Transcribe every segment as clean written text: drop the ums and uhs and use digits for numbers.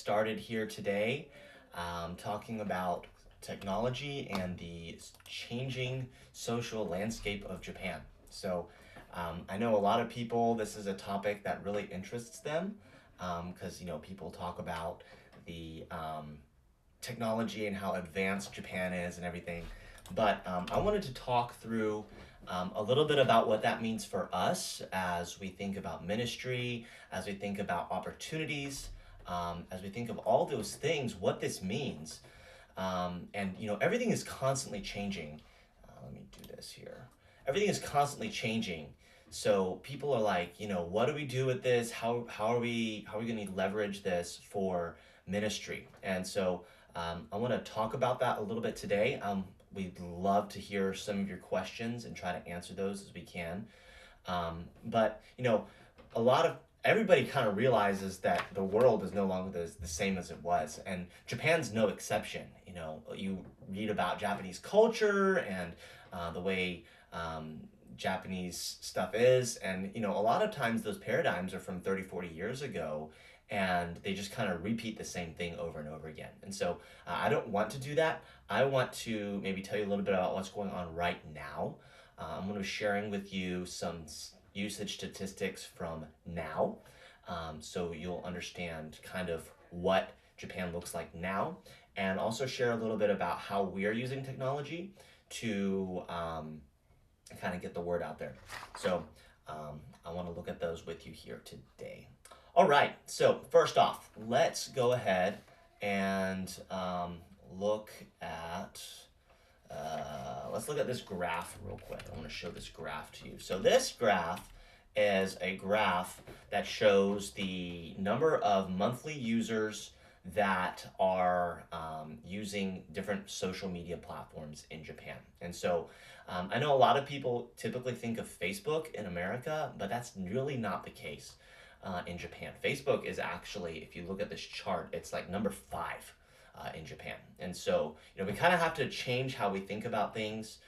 started here today talking about technology and the changing social landscape of Japan. So I know a lot of people, this is a topic that really interests them because, people talk about the technology and how advanced Japan is and everything. But I wanted to talk through a little bit about what that means for us as we think about ministry, as we think about opportunities, as we think of all those things, what this means. Everything is constantly changing. Let me do this here. Everything is constantly changing. So people are like, what do we do with this? How are we going to leverage this for ministry? And so I want to talk about that a little bit today. We'd love to hear some of your questions and try to answer those as we can. But a lot of everybody kind of realizes that the world is no longer the same as it was, and Japan's no exception. You read about Japanese culture and the way Japanese stuff is, and a lot of times those paradigms are from 30, 40 years ago, and they just kind of repeat the same thing over and over again. And so I don't want to do that. I want to maybe tell you a little bit about what's going on right now. I'm going to be sharing with you some usage statistics from now, so you'll understand kind of what Japan looks like now, and also share a little bit about how we are using technology to kind of get the word out there. So I want to look at those with you here today. All right, so first off, let's go ahead and look at this graph real quick. I want to show this graph to you. So this graph is a graph that shows the number of monthly users that are using different social media platforms in Japan. And so I know a lot of people typically think of Facebook in America, but that's really not the case in Japan. Facebook is actually, if you look at this chart, it's like number 5 in Japan. And so, we kind of have to change how we think about things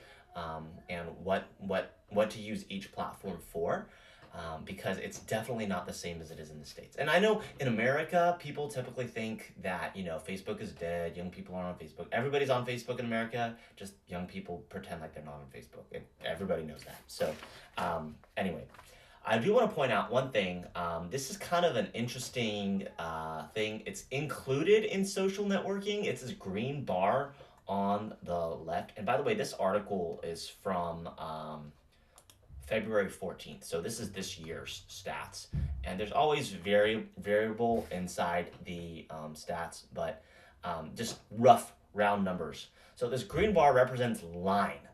and what to use each platform for. Because it's definitely not the same as it is in the States. And I know in America, people typically think that, Facebook is dead, young people aren't on Facebook. Everybody's on Facebook in America, just young people pretend like they're not on Facebook. And everybody knows that. So anyway, I do want to point out one thing. This is kind of an interesting thing. It's included in social networking. It's this green bar on the left. And by the way, this article is from February 14th. So this is this year's stats. And there's always variable inside the stats, but just rough round numbers. So this green bar represents Line.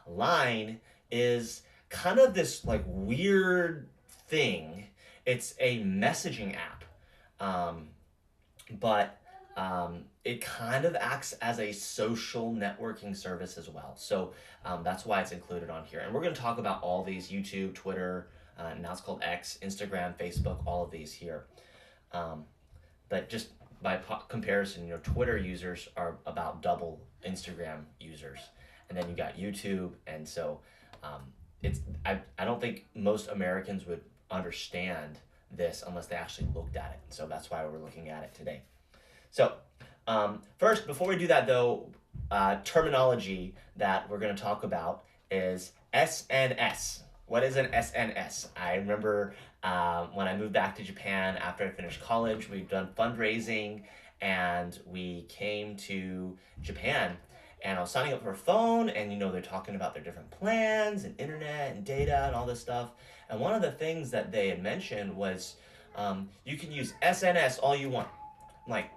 Line is kind of this like weird thing. It's a messaging app, but it kind of acts as a social networking service as well. So that's why it's included on here. And we're going to talk about all these: YouTube, Twitter, now it's called X, Instagram, Facebook, all of these here. But just by comparison, Twitter users are about double Instagram users. And then you got YouTube. And so I don't think most Americans would understand this unless they actually looked at it. So that's why we're looking at it today. So first, before we do that though, terminology that we're going to talk about is SNS. What is an SNS? I remember when I moved back to Japan after I finished college, we've done fundraising and we came to Japan. And I was signing up for a phone, and they're talking about their different plans and internet and data and all this stuff. And one of the things that they had mentioned was you can use SNS all you want. I'm like,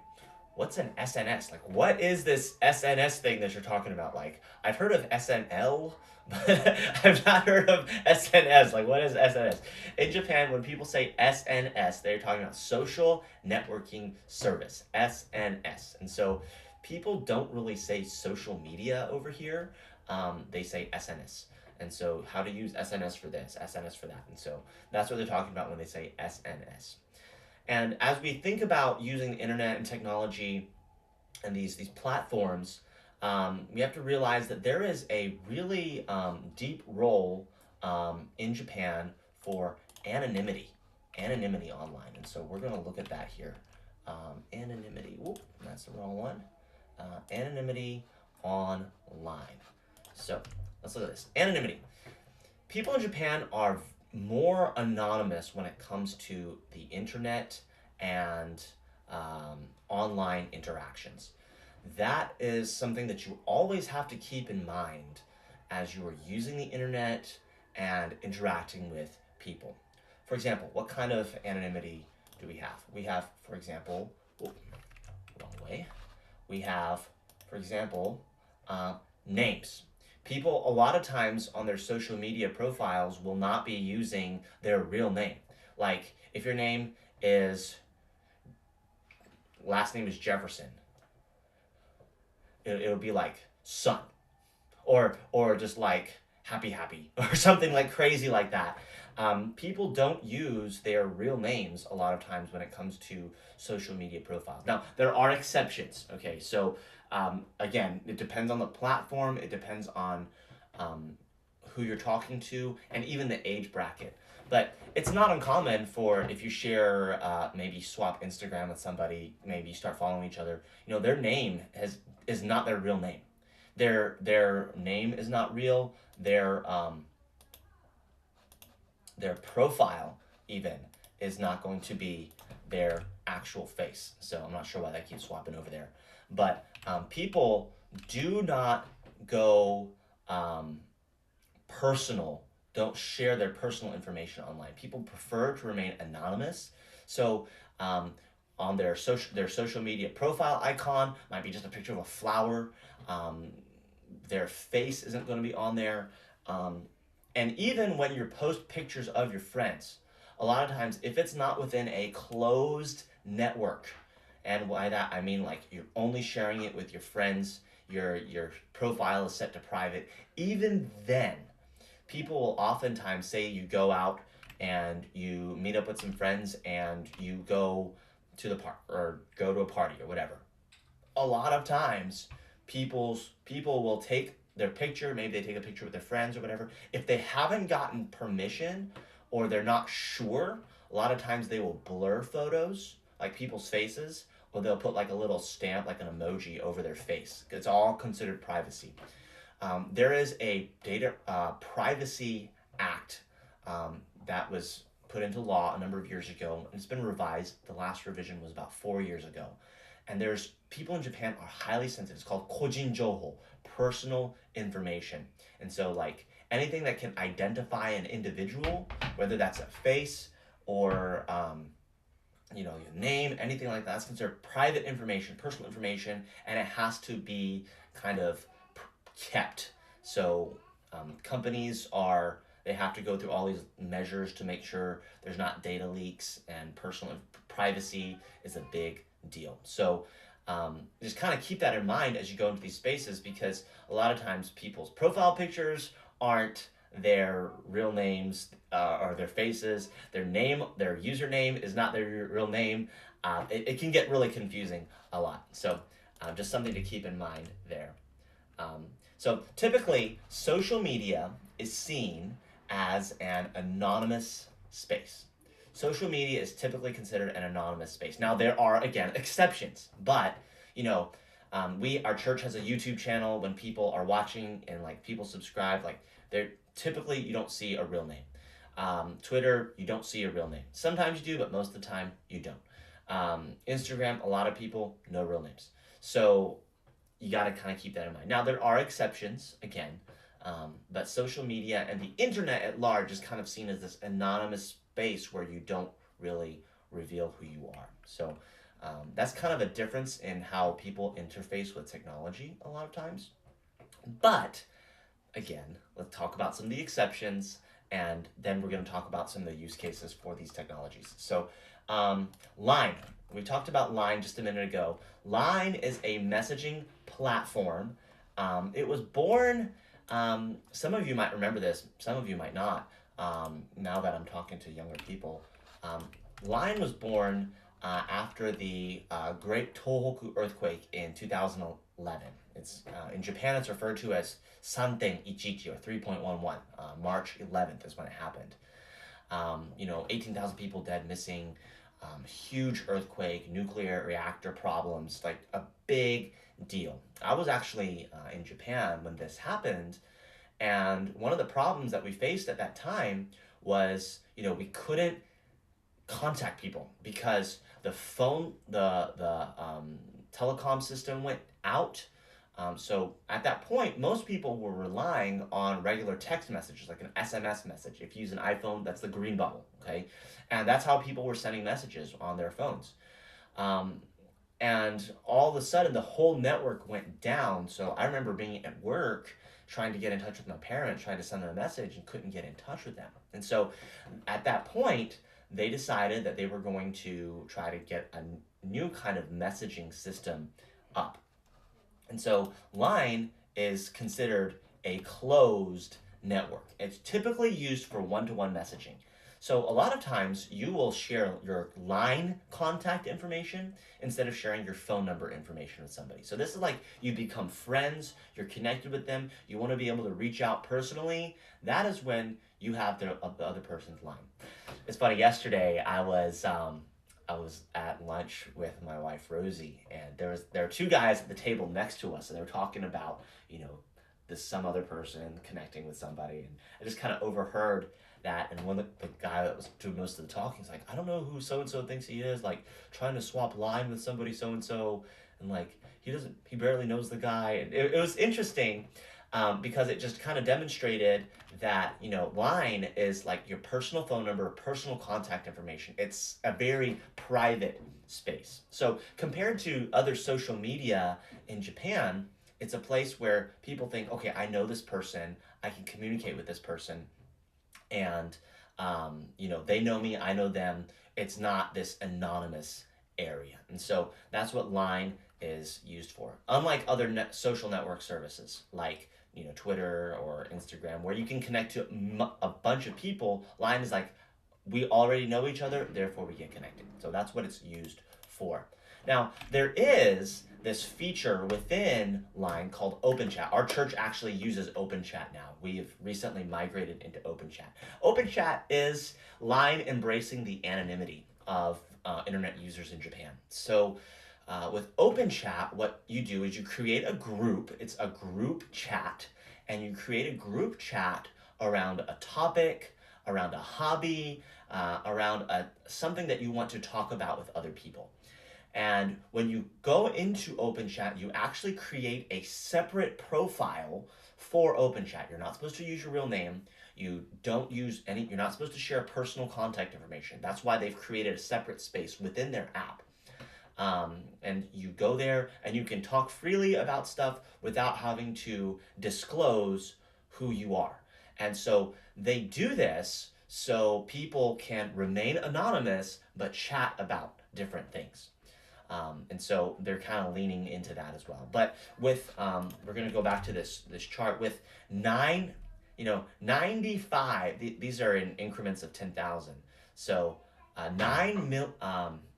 what's an SNS? Like, what is this SNS thing that you're talking about? Like, I've heard of SNL, but I've not heard of SNS. Like, what is SNS? In Japan, when people say SNS, they're talking about social networking service, SNS. And so people don't really say social media over here. They say SNS. And so how to use SNS for this, SNS for that. And so that's what they're talking about when they say SNS. And as we think about using the internet and technology and these platforms, we have to realize that there is a really deep role in Japan for anonymity online. And so we're going to look at that here. Anonymity. That's the wrong one. Anonymity online. So let's look at this. Anonymity. People in Japan are more anonymous when it comes to the internet and online interactions. That is something that you always have to keep in mind as you are using the internet and interacting with people. For example, what kind of anonymity do we have? We have, for example, wrong way. We have, for example, names. People, a lot of times on their social media profiles, will not be using their real name. Like, if your name is, last name is Jefferson, it'll be like son, or just like happy or something like crazy like that. People don't use their real names a lot of times when it comes to social media profiles. Now, there are exceptions, okay? So, again, it depends on the platform, it depends on who you're talking to, and even the age bracket. But it's not uncommon for, if you share, maybe swap Instagram with somebody, maybe you start following each other, their name is not their real name. Their name is not real. Their profile even is not going to be their actual face. So I'm not sure why that keeps swapping over there. But people do not go personal, don't share their personal information online. People prefer to remain anonymous. So on their social media profile icon might be just a picture of a flower. Their face isn't going to be on there. And even when you post pictures of your friends, a lot of times, if it's not within a closed network, and by that I mean like you're only sharing it with your friends, your profile is set to private, even then, people will oftentimes say you go out and you meet up with some friends and you go to the park or go to a party or whatever. A lot of times, people will take their picture, maybe they take a picture with their friends or whatever. If they haven't gotten permission or they're not sure, a lot of times they will blur photos, like people's faces, or they'll put like a little stamp, like an emoji over their face. It's all considered privacy. There is a data privacy act that was put into law a number of years ago, and it's been revised. The last revision was about 4 years ago. And there's people in Japan are highly sensitive. It's called kojin joho, personal information. And so like anything that can identify an individual, whether that's a face or your name, anything like that's considered private information, personal information, and it has to be kind of kept. So companies they have to go through all these measures to make sure there's not data leaks, and personal privacy is a big deal. So just kind of keep that in mind as you go into these spaces, because a lot of times people's profile pictures aren't their real names or their faces. Their username is not their real name. It can get really confusing a lot. So just something to keep in mind there. So typically, social media is seen as an anonymous space. Social media is typically considered an anonymous space. Now, there are, again, exceptions, but, our church has a YouTube channel. When people are watching and, like, people subscribe, like, typically you don't see a real name. Twitter, you don't see a real name. Sometimes you do, but most of the time you don't. Instagram, a lot of people, no real names. So you got to kind of keep that in mind. Now, there are exceptions, again, but social media and the internet at large is kind of seen as this anonymous space where you don't really reveal who you are. So that's kind of a difference in how people interface with technology a lot of times. But again, let's talk about some of the exceptions, and then we're going to talk about some of the use cases for these technologies. So Line. We talked about Line just a minute ago. Line is a messaging platform. It was born, some of you might remember this, some of you might not, now that I'm talking to younger people. Line was born after the Great Tohoku earthquake in 2011. It's in Japan, it's referred to as 3.11 or 3.11. March 11th is when it happened. 18,000 people dead, missing. huge earthquake, nuclear reactor problems, like a big deal. I was actually in Japan when this happened, and one of the problems that we faced at that time was, we couldn't contact people because the telecom system went out. So at that point, most people were relying on regular text messages, like an SMS message. If you use an iPhone, that's the green bubble, okay? And that's how people were sending messages on their phones. Um, and all of a sudden, the whole network went down. So I remember being at work trying to get in touch with my parents, trying to send them a message and couldn't get in touch with them. And so at that point, they decided that they were going to try to get a new kind of messaging system up. And so Line is considered a closed network. It's typically used for one-to-one messaging. So a lot of times you will share your line contact information instead of sharing your phone number information with somebody. So this is like you become friends, you're connected with them, you want to be able to reach out personally. That is when you have the other person's line. It's funny, yesterday I was at lunch with my wife Rosie, and there were two guys at the table next to us, and they were talking about this some other person connecting with somebody, and I just kind of overheard that, and one of the guy that was doing most of the talking is like, I don't know who so and so thinks he is, like trying to swap line with somebody so and so, and like he barely knows the guy, and it was interesting. Because it just kind of demonstrated that line is like your personal phone number, personal contact information. It's a very private space. So compared to other social media in Japan, it's a place where people think, okay, I know this person, I can communicate with this person, and they know me, I know them. It's not this anonymous area, and so that's what Line is used for. Unlike other social network services like Twitter or Instagram, where you can connect to a bunch of people, Line is like, we already know each other, therefore we get connected. So that's what it's used for. Now, there is this feature within Line called Open Chat. Our church actually uses Open Chat now. We've recently migrated into Open Chat. Open Chat is Line embracing the anonymity of internet users in Japan. So with Open Chat, what you do is you create a group. It's a group chat, and you create a group chat around a topic, around a hobby, around something that you want to talk about with other people. And when you go into Open Chat, you actually create a separate profile for Open Chat. You're not supposed to use your real name. You're not supposed to share personal contact information. That's why they've created a separate space within their app. And you go there and you can talk freely about stuff without having to disclose who you are. And so they do this so people can remain anonymous but chat about different things. And so they're kind of leaning into that as well. But with, we're going to go back to this chart with 95, these are in increments of 10,000. So 9 mil,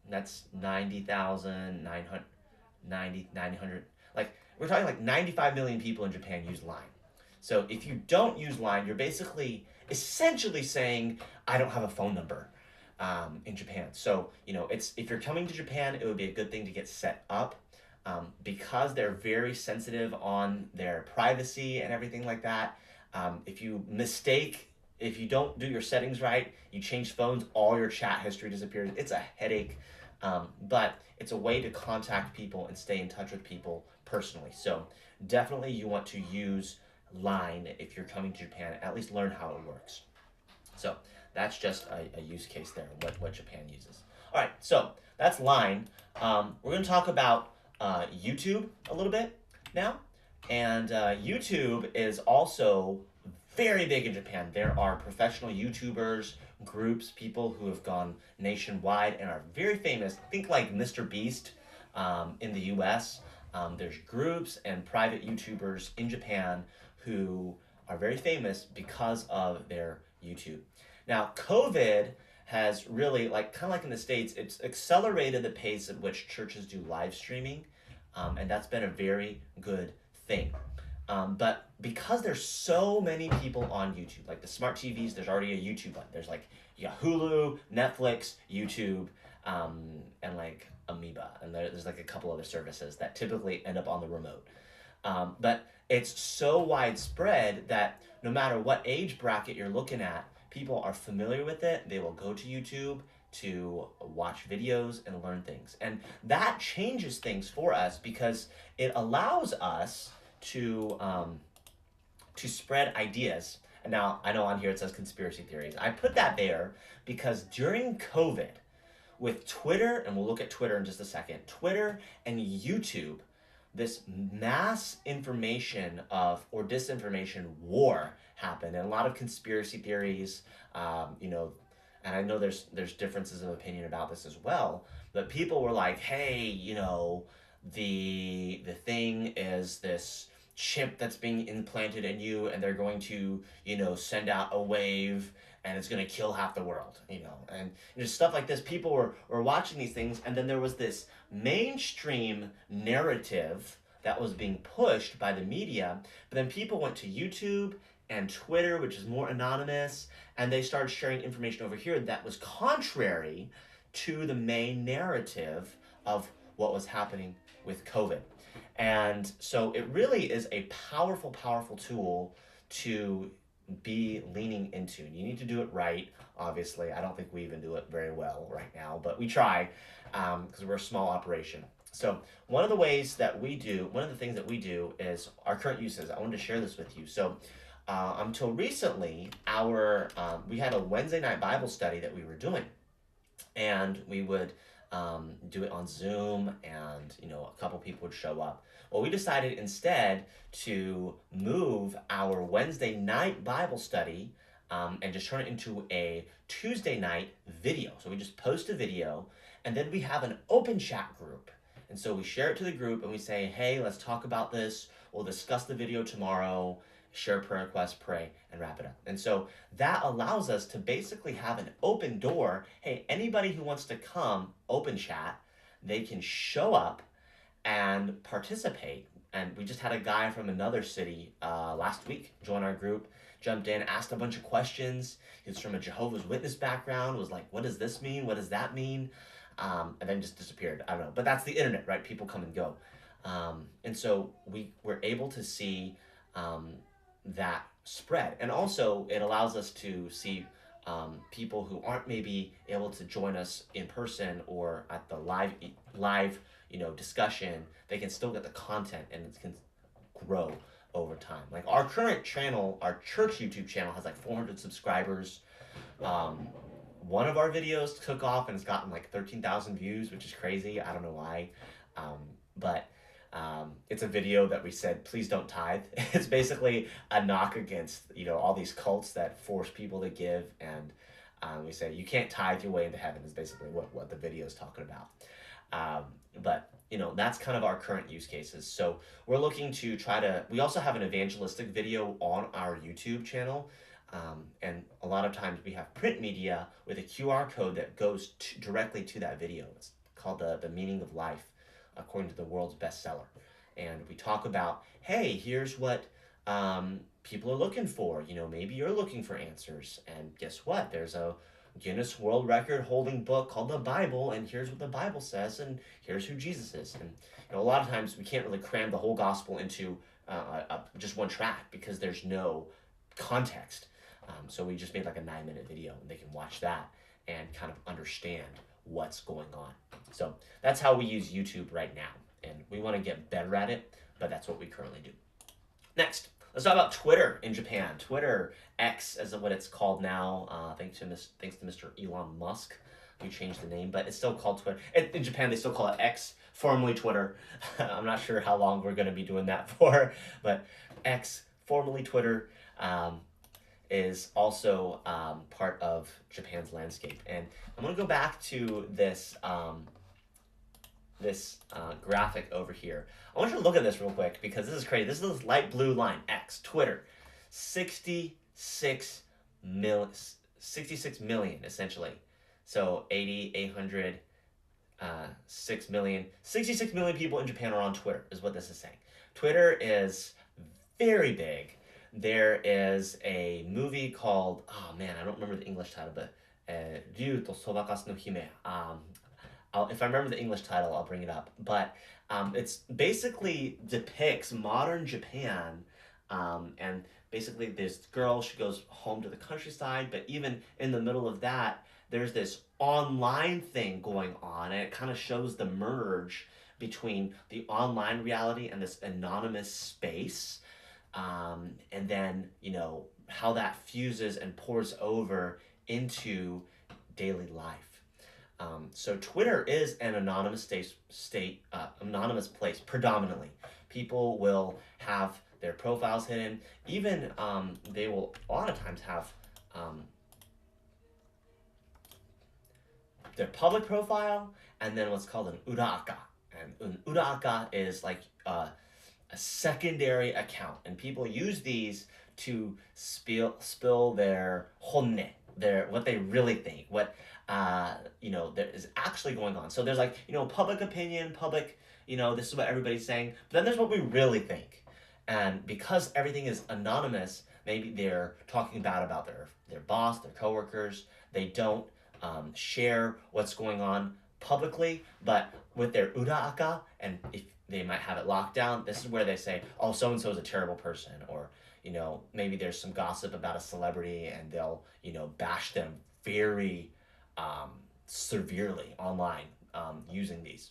that's 90,000, 900. Like, we're talking like 95 million people in Japan use Line. So if you don't use Line, you're essentially saying, I don't have a phone number in Japan. So, if you're coming to Japan, it would be a good thing to get set up because they're very sensitive on their privacy and everything like that. If you don't do your settings right, you change phones, all your chat history disappears. It's a headache. But it's a way to contact people and stay in touch with people personally. So definitely you want to use Line if you're coming to Japan, at least learn how it works. So that's just a use case there, what Japan uses. All right, so that's Line. We're going to talk about YouTube a little bit now. And YouTube is also very big in Japan. There are professional YouTubers, groups, people who have gone nationwide and are very famous. Think like Mr. Beast in the US. There's groups and private YouTubers in Japan who are very famous because of their YouTube. Now, COVID has really, kind of like in the States, it's accelerated the pace at which churches do live streaming, and that's been a very good thing. But because there's so many people on YouTube, like the smart TVs, there's already a YouTube button. There's like Hulu, Netflix, YouTube. and like Amoeba, and there's like a couple other services that typically end up on the remote. But it's so widespread that no matter what age bracket you're looking at, people are familiar with it. They will go to YouTube to watch videos and learn things. And that changes things for us because it allows us to spread ideas. And now I know on here it says conspiracy theories. I put that there because during COVID, with Twitter, and we'll look at Twitter in just a second, Twitter and YouTube, this mass information of or disinformation war happened, and a lot of conspiracy theories, and I know there's differences of opinion about this as well. But people were like, hey, the thing is this chip that's being implanted in you, and they're going to send out a wave and it's going to kill half the world, and just stuff like this. People were watching these things, and then there was this mainstream narrative that was being pushed by the media, but then people went to YouTube and Twitter, which is more anonymous, and they started sharing information over here that was contrary to the main narrative of what was happening with COVID. And so it really is a powerful, powerful tool to be leaning into. You need to do it right, obviously. I don't think we even do it very well right now, but we try because we're a small operation. So one of the things that we do is our current uses. I wanted to share this with you. So until recently, we had a Wednesday night Bible study that we were doing, and we would do it on Zoom, and a couple people would show up. Well, we decided instead to move our Wednesday night Bible study and just turn it into a Tuesday night video. So we just post a video, and then we have an open chat group. And so we share it to the group, and we say, hey, let's talk about this. We'll discuss the video tomorrow, share prayer requests, pray, and wrap it up. And so that allows us to basically have an open door. Hey, anybody who wants to come open chat, they can show up and participate. And we just had a guy from another city last week join our group, jumped in, asked a bunch of questions. He's from a Jehovah's Witness background, was like, what does this mean? What does that mean? And then just disappeared. I don't know. But that's the internet, right? People come and go. And so we were able to see that spread. And also it allows us to see people who aren't maybe able to join us in person or at the live discussion. They can still get the content, and it can grow over time. Like our current channel, our church YouTube channel, has like 400 subscribers. One of our videos took off and it's gotten like 13,000 views, which is crazy. I don't know why. But it's a video that we said, please don't tithe. It's basically a knock against, all these cults that force people to give. And we say, you can't tithe your way into heaven is basically what the video is talking about. But that's kind of our current use cases. So we're looking to we also have an evangelistic video on our YouTube channel. And a lot of times we have print media with a QR code that goes directly to that video. It's called the Meaning of Life, according to the world's bestseller. And we talk about, hey, here's what people are looking for. Maybe you're looking for answers. And guess what? There's a Guinness World Record holding book called the Bible, and here's what the Bible says, and here's who Jesus is. And a lot of times we can't really cram the whole gospel into just one track because there's no context. So we just made like a 9-minute video, and they can watch that and kind of understand what's going on. So that's how we use YouTube right now, and we want to get better at it, but that's what we currently do. Next, let's talk about Twitter in Japan. Twitter, X is what it's called now, thanks to Mr. Elon Musk, who changed the name, but it's still called Twitter. In Japan, they still call it X, formerly Twitter. I'm not sure how long we're going to be doing that for, but X, formerly Twitter, is also part of Japan's landscape. And I'm going to go back to this graphic over here. I want you to look at this real quick because this is crazy. This is this light blue line, X, Twitter, 66 million essentially. So 80, 800, 6 million. 66 million people in Japan are on Twitter is what this is saying. Twitter is very big. There is a movie called, oh man, I don't remember the English title, but Ryu to Sobakasu no Hime. if I remember the English title, I'll bring it up. But it's basically depicts modern Japan, and basically this girl, she goes home to the countryside, but even in the middle of that, there's this online thing going on, and it kind of shows the merge between the online reality and this anonymous space, and then how that fuses and pours over into daily life. So Twitter is an anonymous anonymous place predominantly. People will have their profiles hidden. Even they will a lot of times have um, their public profile and then what's called an uraka. And an uraka is like a secondary account, and people use these to spill their honne, their what they really think, what there is actually going on. So there's like public opinion, public this is what everybody's saying, but then there's what we really think, and because everything is anonymous, maybe they're talking bad about their boss, their coworkers. They don't share what's going on publicly, but with their uraaka, and if they might have it locked down, this is where they say, oh, so and so is a terrible person, or maybe there's some gossip about a celebrity, and they'll bash them very severely online, using these,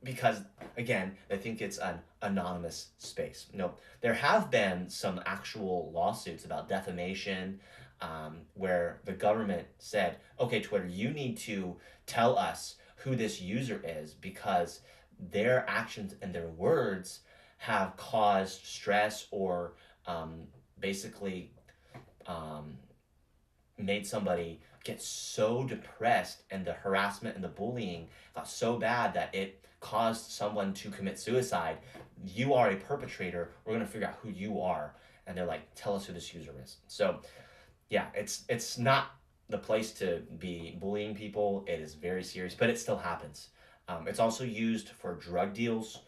because again they think it's an anonymous space. There have been some actual lawsuits about defamation, where the government said, okay, Twitter, you need to tell us who this user is, because their actions and their words have caused stress, or basically um, made somebody get so depressed, and the harassment and the bullying got so bad that it caused someone to commit suicide. You are a perpetrator. We're going to figure out who you are. And they're like, tell us who this user is. So yeah, it's not the place to be bullying people. It is very serious, but it still happens. It's also used for drug deals.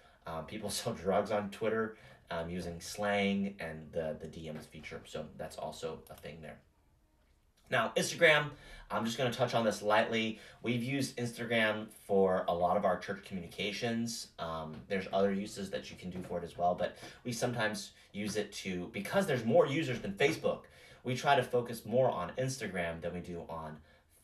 People sell drugs on Twitter, using slang and the DMs feature. So that's also a thing there. Now, Instagram, I'm just going to touch on this lightly. We've used Instagram for a lot of our church communications. There's other uses that you can do for it as well, but we sometimes use it because there's more users than Facebook, we try to focus more on Instagram than we do on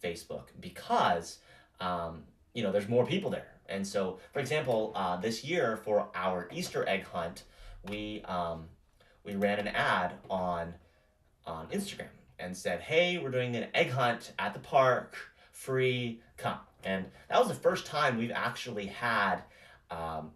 Facebook, because there's more people there. And so, for example, this year for our Easter egg hunt, we ran an ad on Instagram and said, hey, we're doing an egg hunt at the park, free, come. And that was the first time we've actually had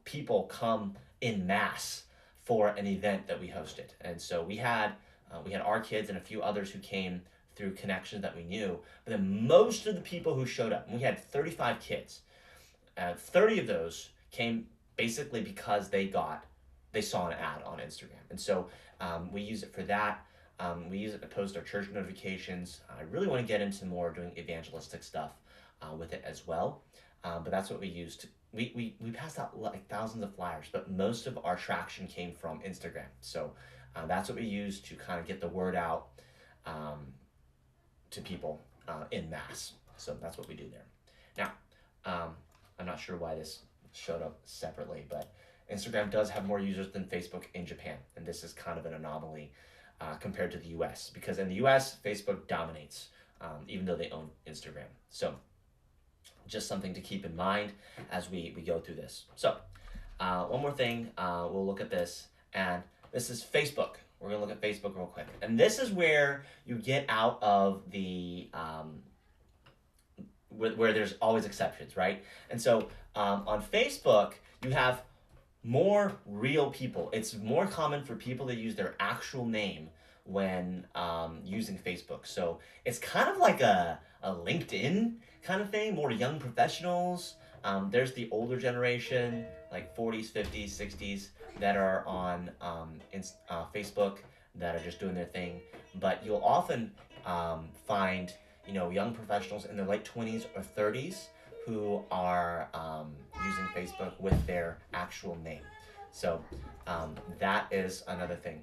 people come in mass for an event that we hosted. And so we had our kids and a few others who came through connections that we knew, but then most of the people who showed up, and we had 35 kids, 30 of those came basically because they saw an ad on Instagram. And so we use it for that. We use it to post our church notifications. I really want to get into more doing evangelistic stuff with it as well. But that's what we used. We passed out like thousands of flyers, but most of our traction came from Instagram. So that's what we use to kind of get the word out to people in mass. So that's what we do there. Now, I'm not sure why this showed up separately, but Instagram does have more users than Facebook in Japan, and this is kind of an anomaly compared to the US, because in the US, Facebook dominates, even though they own Instagram. So just something to keep in mind as we go through this. So one more thing, we'll look at this, and this is Facebook. We're going to look at Facebook real quick. And this is where you get out of the, where there's always exceptions, right? And so on Facebook, you have more real people. It's more common for people to use their actual name when using Facebook. So it's kind of like a LinkedIn kind of thing, more young professionals. There's the older generation, like 40s, 50s, 60s, that are on Facebook, that are just doing their thing. But you'll often find young professionals in their late 20s or 30s who are using Facebook with their actual name. So that is another thing.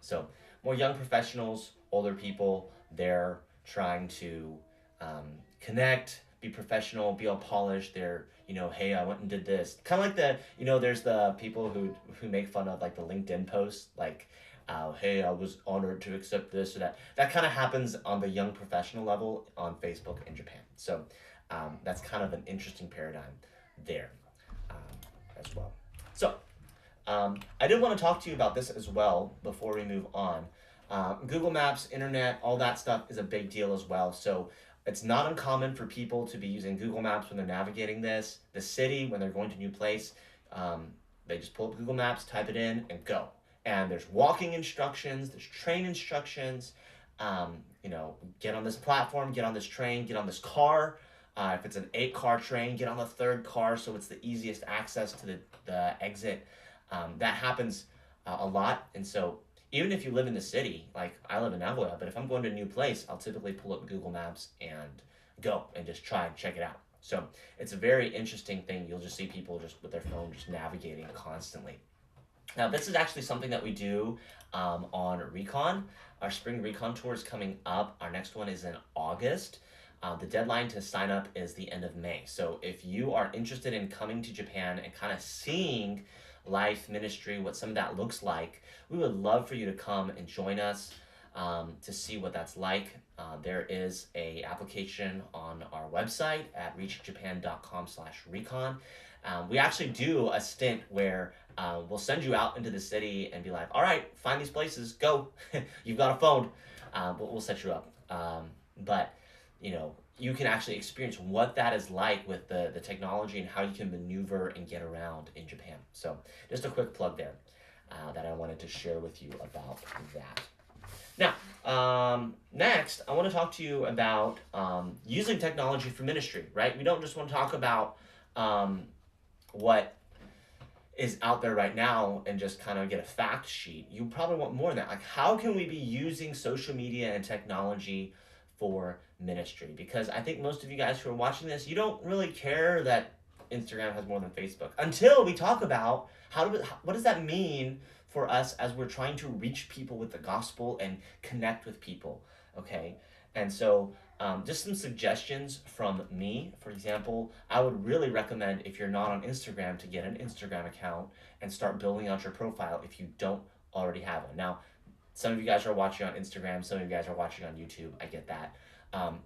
So more young professionals, older people, they're trying to connect, be professional, be all polished. They're, hey, I went and did this. Kind of like there's the people who make fun of like the LinkedIn posts, like, hey, I was honored to accept this or that. That kind of happens on the young professional level on Facebook in Japan. So that's kind of an interesting paradigm there as well. So I did want to talk to you about this as well before we move on. Google Maps, internet, all that stuff is a big deal as well. So it's not uncommon for people to be using Google Maps when they're navigating the city, when they're going to a new place. They just pull up Google Maps, type it in, and go. And there's walking instructions, there's train instructions. Get on this platform, get on this train, get on this car. If it's an 8-car train, get on the 3rd car so it's the easiest access to the exit. That happens a lot. And so even if you live in the city, like I live in Nagoya, but if I'm going to a new place, I'll typically pull up Google Maps and go and just try and check it out. So it's a very interesting thing. You'll just see people just with their phone just navigating constantly. Now, this is actually something that we do on Recon. Our spring Recon tour is coming up. Our next one is in August. The deadline to sign up is the end of May. So if you are interested in coming to Japan and kind of seeing life, ministry, what some of that looks like, we would love for you to come and join us to see what that's like. There is a application on our website at reachjapan.com/recon. We actually do a stint where we'll send you out into the city and be like, all right, find these places, go. You've got a phone. We'll set you up. But you can actually experience what that is like with the technology and how you can maneuver and get around in Japan. So just a quick plug there that I wanted to share with you about that. Now, next, I want to talk to you about using technology for ministry, right? We don't just want to talk about what is out there right now and just kind of get a fact sheet. You probably want more than that. Like, how can we be using social media and technology for ministry? Because I think most of you guys who are watching this, you don't really care that Instagram has more than Facebook until we talk about what does that mean for us as we're trying to reach people with the gospel and connect with people, okay? And so just some suggestions from me. For example, I would really recommend, if you're not on Instagram, to get an Instagram account and start building out your profile if you don't already have one. Now, some of you guys are watching on Instagram, some of you guys are watching on YouTube, I get that.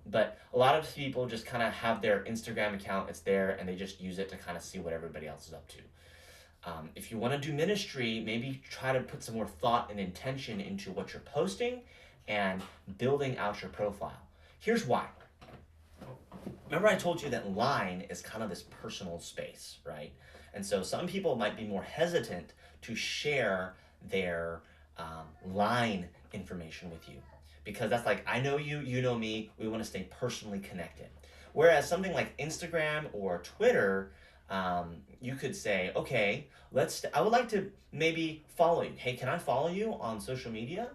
But a lot of people just kind of have their Instagram account, it's there, and they just use it to kind of see what everybody else is up to. If you want to do ministry, maybe try to put some more thought and intention into what you're posting and building out your profile. Here's why. Remember I told you that line is kind of this personal space, right? And so some people might be more hesitant to share their line information with you because that's like, I know you, you know me, we want to stay personally connected. Whereas something like Instagram or Twitter, you could say, okay, I would like to maybe follow you. Hey, can I follow you on social media?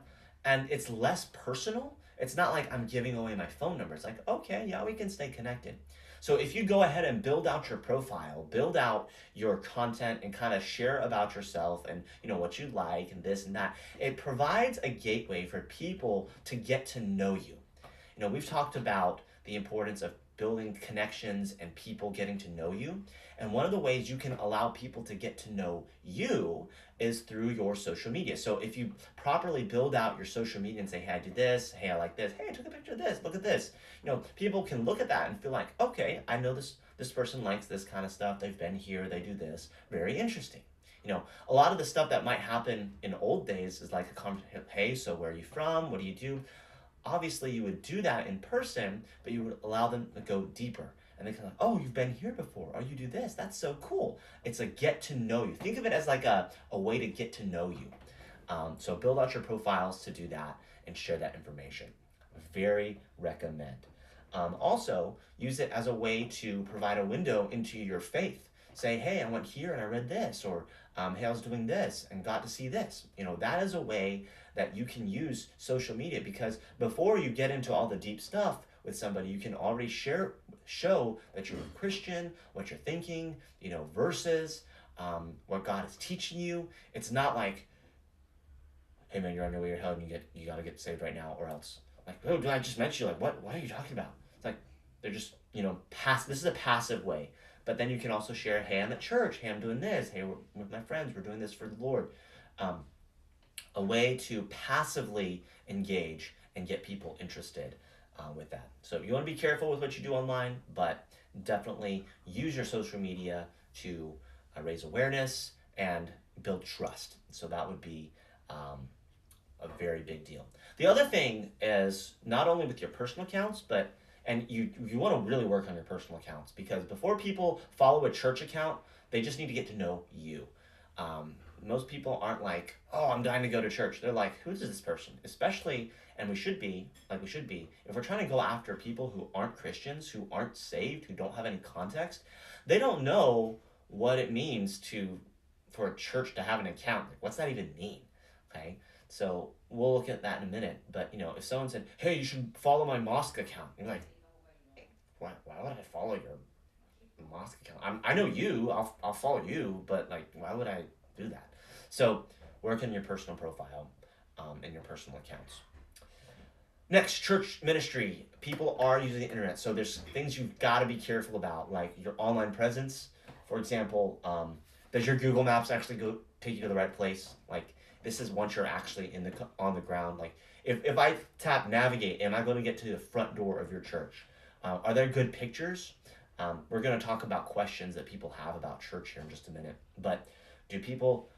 And it's less personal. It's not like I'm giving away my phone number. It's like, okay, yeah, we can stay connected. So if you go ahead and build out your profile, build out your content and kind of share about yourself and what you like and this and that, it provides a gateway for people to get to know you. We've talked about the importance of building connections and people getting to know you. And one of the ways you can allow people to get to know you is through your social media. So if you properly build out your social media and say, hey, I did this, hey, I like this, hey, I took a picture of this, look at this. People can look at that and feel like, okay, I know this person likes this kind of stuff. They've been here, they do this. Very interesting. A lot of the stuff that might happen in old days is like a conversation, hey, so where are you from? What do you do? Obviously, you would do that in person, but you would allow them to go deeper. And they kind of, oh, you've been here before. Oh, you do this. That's so cool. It's a get to know you. Think of it as like a way to get to know you. So build out your profiles to do that and share that information. Very recommend. Also, use it as a way to provide a window into your faith. Say, hey, I went here and I read this, or hey, I was doing this and got to see this. That is a way that you can use social media, because before you get into all the deep stuff with somebody, you can already show that you're a Christian, what you're thinking, verses, what God is teaching you. It's not like, hey man, you're on your way to hell and you got to get saved right now or else. Like, oh, I just met you. Like, what are you talking about? It's like, they're just, this is a passive way. But then you can also share, hey, I'm at church, hey, I'm doing this, hey, we're with my friends, we're doing this for the Lord. Um, a way to passively engage and get people interested with that. So you want to be careful with what you do online, but definitely use your social media to raise awareness and build trust. So that would be a very big deal. The other thing is not only with your personal accounts, but and you want to really work on your personal accounts, because before people follow a church account, they just need to get to know you. Most people aren't like, oh, I'm dying to go to church. They're like, who's this person? Especially, and we should be, if we're trying to go after people who aren't Christians, who aren't saved, who don't have any context, they don't know what it means for a church to have an account. Like, what's that even mean? Okay, so we'll look at that in a minute. But if someone said, hey, you should follow my mosque account, you're like, why would I follow your mosque account? I know you, I'll follow you, but like, why would I do that? So work on your personal profile and your personal accounts. Next, church ministry. People are using the internet, so there's things you've got to be careful about, like your online presence. For example, does your Google Maps actually go take you to the right place? Like, this is once you're actually on the ground. Like, if I tap navigate, am I going to get to the front door of your church? Are there good pictures? We're going to talk about questions that people have about church here in just a minute. But do people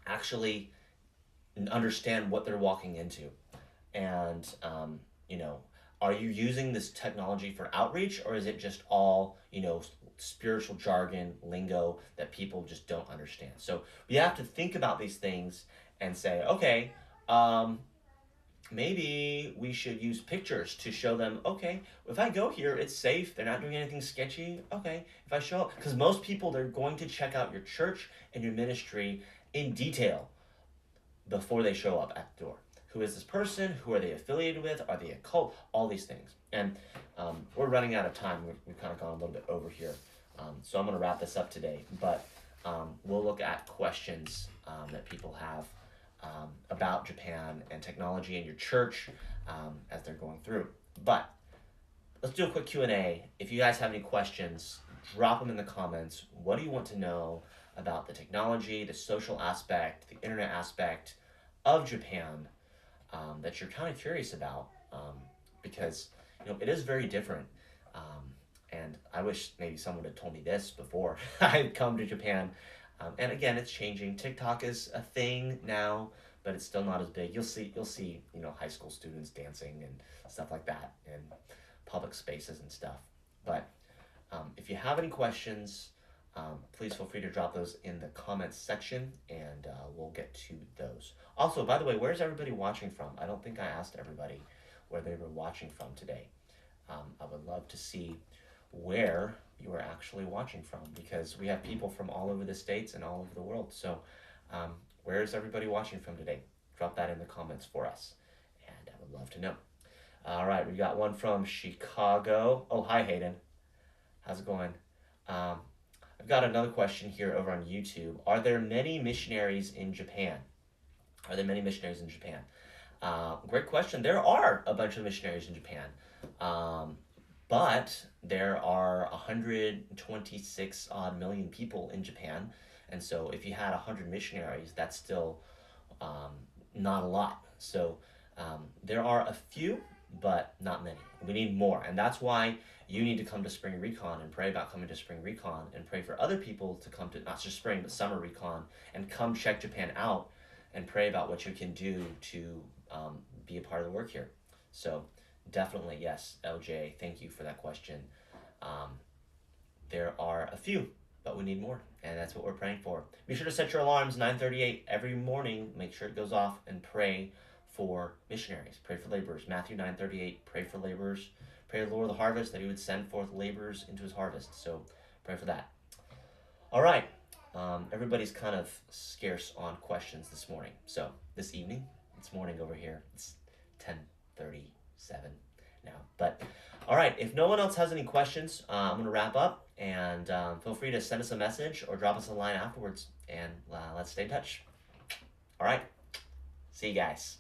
actually understand what they're walking into? And, are you using this technology for outreach, or is it just all, spiritual jargon, lingo that people just don't understand? So we have to think about these things and say, okay, maybe we should use pictures to show them, okay, if I go here, it's safe, they're not doing anything sketchy. Okay, if I show up, because most people, they're going to check out your church and your ministry in detail before they show up at the door. Who is this person? Who are they affiliated with? Are they a cult? All these things. And we're running out of time. We've kind of gone a little bit over here. So I'm going to wrap this up today. But we'll look at questions that people have about Japan and technology in your church as they're going through. But let's do a quick Q&A. If you guys have any questions, drop them in the comments. What do you want to know about the technology, the social aspect, the internet aspect of Japan that you're kind of curious about? Because it is very different. And I wish maybe someone had told me this before I had come to Japan. And again, it's changing. TikTok is a thing now, but it's still not as big. You'll see, high school students dancing and stuff like that in public spaces and stuff. But if you have any questions, please feel free to drop those in the comments section, and we'll get to those. Also, by the way, where's everybody watching from? I don't think I asked everybody where they were watching from today. I would love to see where you are actually watching from, because we have people from all over the states and all over the world. So where is everybody watching from today? Drop that in the comments for us, and I would love to know. All right, we got one from Chicago. Oh, hi, Hayden. How's it going? I've got another question here over on YouTube. Are there many missionaries in Japan? Are there many missionaries in Japan? Great question. There are a bunch of missionaries in Japan. But there are 126 odd million people in Japan. And so if you had 100 missionaries, that's still not a lot. So there are a few, but not many. We need more. And that's why you need to come to Spring Recon and pray about coming to Spring Recon, and pray for other people to come to not just Spring, but Summer Recon, and come check Japan out and pray about what you can do to be a part of the work here. So definitely, yes, LJ, thank you for that question. There are a few, but we need more, and that's what we're praying for. Be sure to set your alarms, 9:38 every morning. Make sure it goes off, and pray for missionaries. Pray for laborers. Matthew 9:38, pray for laborers. Pray to the Lord of the harvest that he would send forth laborers into his harvest. So pray for that. All right. Everybody's kind of scarce on questions this morning. So this morning over here, it's 10:37 now. But all right, if no one else has any questions, I'm going to wrap up, and feel free to send us a message or drop us a line afterwards, and let's stay in touch. All right. See you guys.